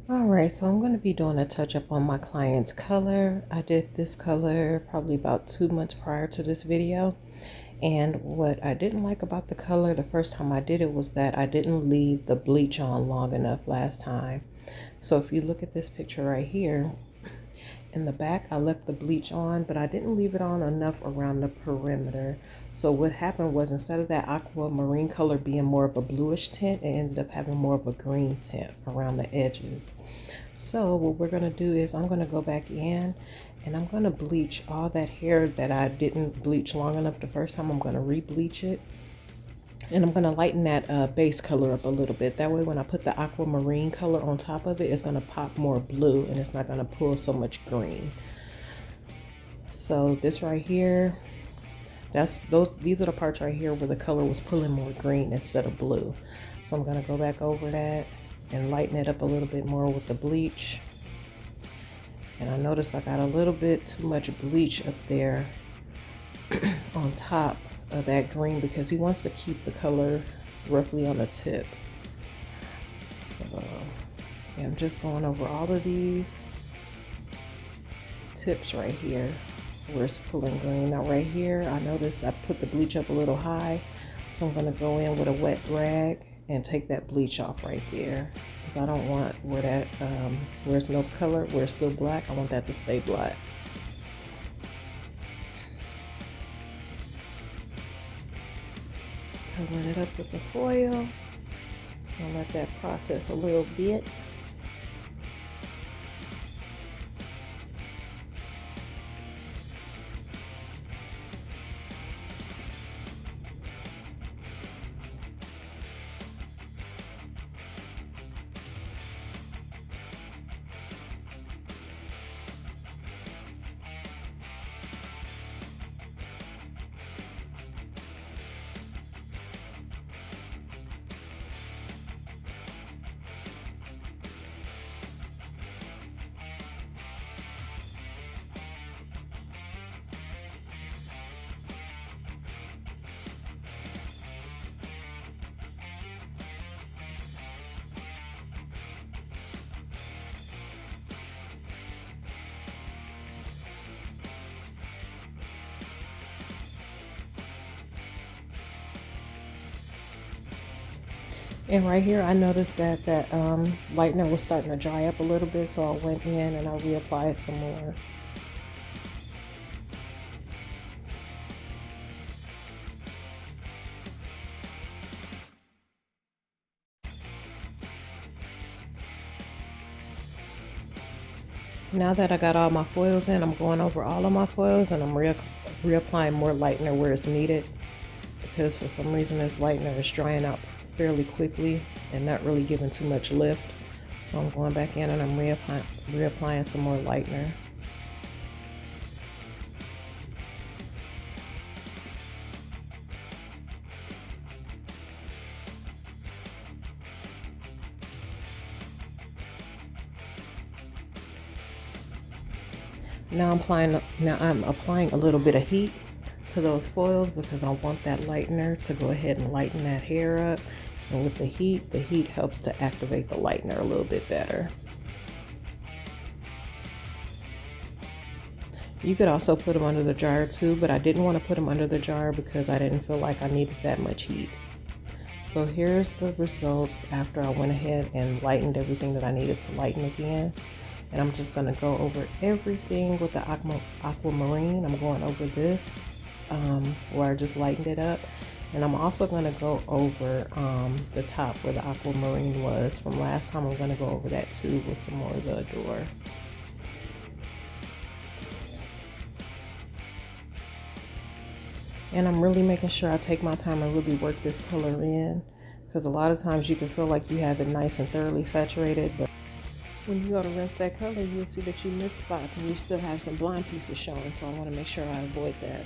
Alright, so I'm going to be doing a touch up on my client's color. I did this color probably about 2 months prior to this video. And what I didn't like about the color the first time I did it was that I didn't leave the bleach on long enough last time. So if you look at this picture right here, in the back I left the bleach on, but I didn't leave it on enough around the perimeter. So what happened was, instead of that aquamarine color being more of a bluish tint, it ended up having more of a green tint around the edges. So what we're going to do is I'm going to go back in and I'm going to bleach all that hair that I didn't bleach long enough the first time. I'm going to re-bleach it. And I'm going to lighten that base color up a little bit. That way when I put the aquamarine color on top of it, it's going to pop more blue and it's not going to pull so much green. So this right here, these are the parts right here where the color was pulling more green instead of blue. So I'm going to go back over that and lighten it up a little bit more with the bleach. And I noticed I got a little bit too much bleach up there on top of that green because he wants to keep the color roughly on the tips. So yeah, I'm just going over all of these tips right here where it's pulling green. Now right here, I noticed I put the bleach up a little high, so I'm going to go in with a wet rag and take that bleach off right there, because I don't want where that where it's no color, where it's still black, I want that to stay black. Covering it up with the foil. I'll let that process a little bit. And right here, I noticed that lightener was starting to dry up a little bit, so I went in and I reapplied some more. Now that I got all my foils in, I'm going over all of my foils and I'm reapplying more lightener where it's needed, because for some reason this lightener is drying out fairly quickly and not really giving too much lift. So I'm going back in and I'm reapplying some more lightener. Now I'm applying a little bit of heat to those foils because I want that lightener to go ahead and lighten that hair up. And with the heat helps to activate the lightener a little bit better. You could also put them under the dryer too, but I didn't want to put them under the dryer because I didn't feel like I needed that much heat. So here's the results after I went ahead and lightened everything that I needed to lighten again. And I'm just going to go over everything with the aquamarine. I'm going over this where I just lightened it up. And I'm also going to go over the top where the aquamarine was from last time. I'm going to go over that too with some more of the Adore. And I'm really making sure I take my time and really work this color in, because a lot of times you can feel like you have it nice and thoroughly saturated, but when you go to rinse that color, you'll see that you miss spots and you still have some blonde pieces showing. So I want to make sure I avoid that.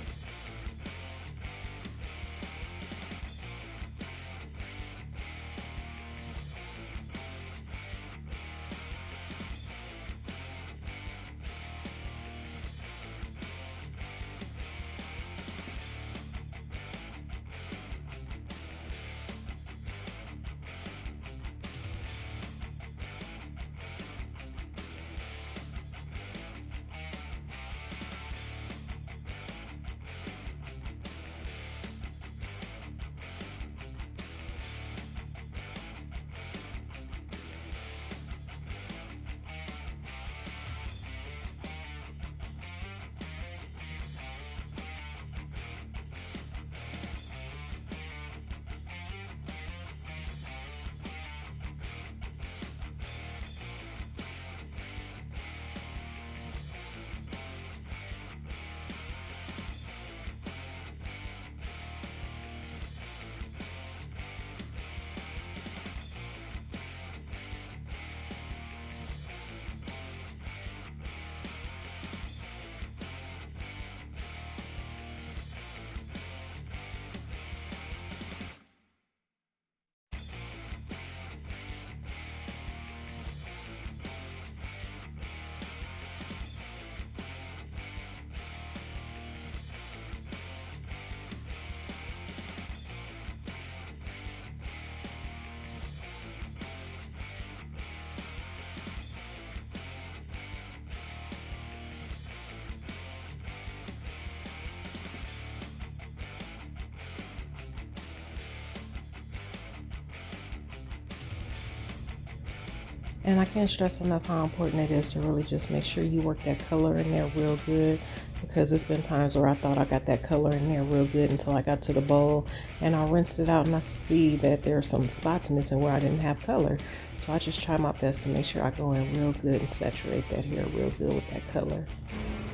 And I can't stress enough how important it is to really just make sure you work that color in there real good, because it's been times where I thought I got that color in there real good until I got to the bowl and I rinsed it out and I see that there are some spots missing where I didn't have color. So I just try my best to make sure I go in real good and saturate that hair real good with that color.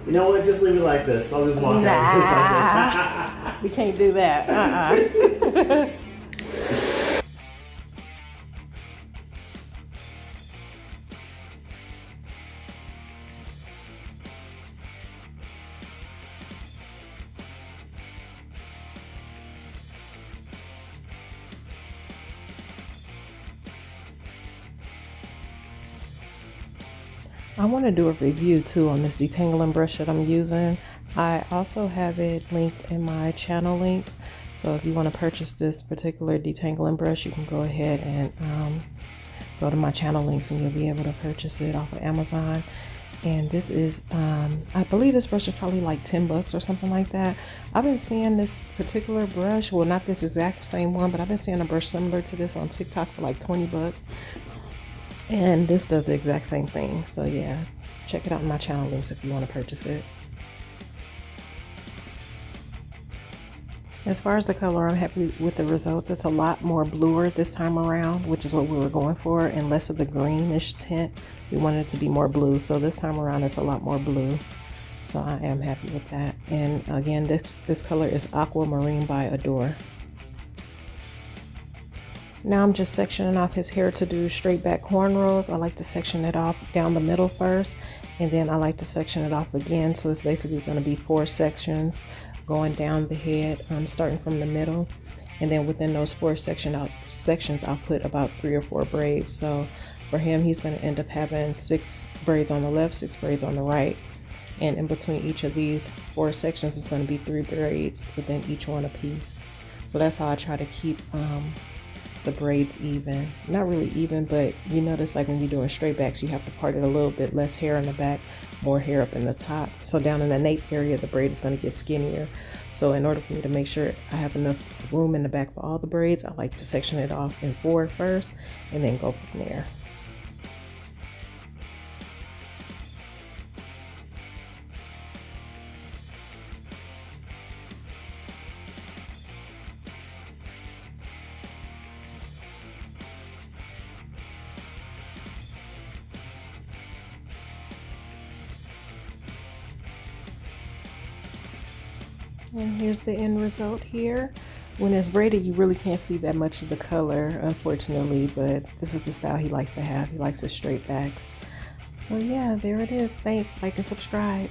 You know what? Just leave it like this. I'll just walk out like this. We can't do that. I want to do a review too on this detangling brush that I'm using. I also have it linked in my channel links. So if you want to purchase this particular detangling brush, you can go ahead and go to my channel links and you'll be able to purchase it off of Amazon. And this is, I believe this brush is probably like 10 bucks or something like that. I've been seeing this particular brush, well, not this exact same one, but I've been seeing a brush similar to this on TikTok for like 20 bucks. And this does the exact same thing. So yeah, check it out in my channel links if you want to purchase it. As far as the color, I'm happy with the results. It's a lot more bluer this time around, which is what we were going for, and less of the greenish tint. We wanted it to be more blue, so this time around it's a lot more blue. So I am happy with that. And again, this color is Aquamarine by Adore. Now I'm just sectioning off his hair to do straight back cornrows. I like to section it off down the middle first, and then I like to section it off again. So it's basically going to be 4 sections going down the head, starting from the middle. And then within those 4 sections, I'll put about 3 or 4 braids. So for him, he's going to end up having 6 braids on the left, 6 braids on the right. And in between each of these 4 sections, it's going to be 3 braids within each one a piece. So that's how I try to keep the braids even. Not really even, but you notice like when you're doing straight backs, you have to part it a little bit, less hair in the back, more hair up in the top. So down in the nape area, the braid is going to get skinnier. So in order for me to make sure I have enough room in the back for all the braids, I like to section it off in 4 first and then go from there. And here's the end result here. When it's braided, you really can't see that much of the color, unfortunately, but this is the style he likes to have. He likes his straight backs. So yeah, there it is. Thanks, like and subscribe.